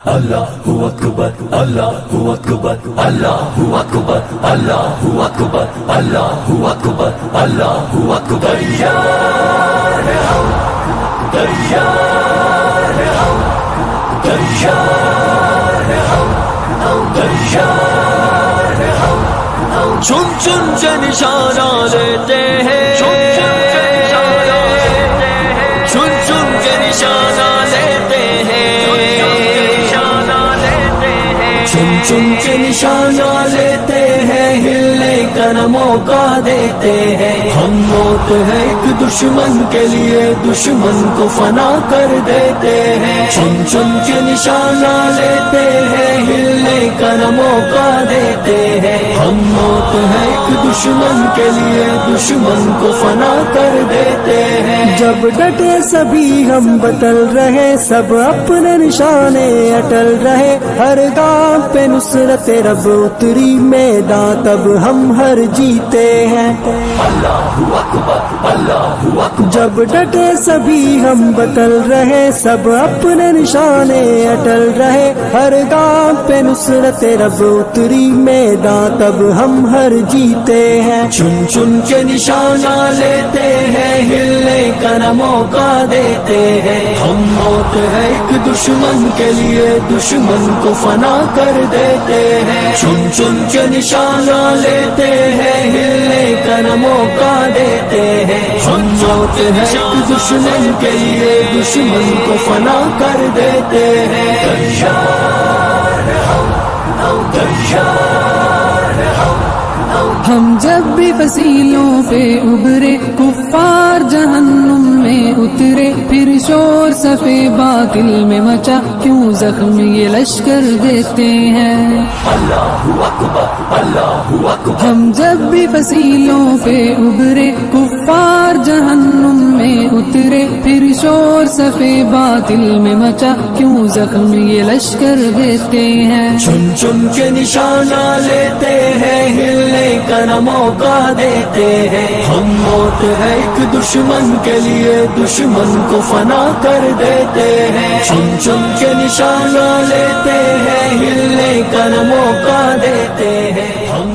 اللہ اکبر اللہ اکبر اللہ اکبر اللہ اکبر اللہ اکبر اللہ اکبر تیار ہیں ہم تیار ہیں ہم تیار ہیں ہم تیار ہیں ہم چن چن کے نشانہ لیتے ہیں چن چن کے نشانہ لیتے ہیں چن چن کے نشانہ لیتے ہیں چن چن کے نشانہ لیتے ہیں ہلنے کا نہ موقع دیتے ہیں ہم موت ہے ایک دشمن کے لیے دشمن کو فنا کر دیتے ہیں چن چن کے نشانہ لیتے ہیں ہلنے کا نہ موقع دیتے ہیں ہم موت ہے ایک دشمن کے لیے دشمن کو فنا کر دیتے ہیں جب ڈٹے سبھی ہم بدل رہے سب اپنے نشانے اٹل رہے ہر گام پہ نصرت رب اتری میدان تب ہم ہر جیتے ہیں اللہ اکبر اللہ اکبر جب ڈٹے سبھی ہم بدل رہے سب اپنے نشانے اٹل رہے ہر گام پہ نصرت رب اتری میدان تب ہم ہر جیتے ہیں چن چن کے نشانہ لیتے ہیں ہلنے کا نہ موقع دیتے ہیں ہم موت ہے ایک دشمن کے لیے دشمن کو فنا کر دیتے ہیں چن چن کے نشانہ لیتے ہیں ہلنے کا نہ موقع دیتے ہیں ہم موت ہے ایک دشمن کے لیے دشمن کو فنا کر دیتے ہیں تیار ہیں ہم تیار ہیں ہم جب بھی فصیلوں پہ ابھرے کفار جہنم میں اترے پھر شور صفے باطل میں مچا کیوں زخم یہ لشکر دیتے ہیں اللہ اکبر اللہ اکبر ہم جب بھی فصیلوں پہ ابھرے کفار جہنم میں اترے پھر شور صفے باطل میں مچا کیوں زخم یہ لشکر دیتے ہیں چن چن کے نشانہ لیتے ہیں ہلنے کا نہ موقع دیتے ہیں ہم موت ہے ایک دشمن کے لیے دشمن کو فنا کر دیتے ہیں چن چن کے نشانہ لیتے ہیں ہلنے کا نہ موقع دیتے ہیں ہم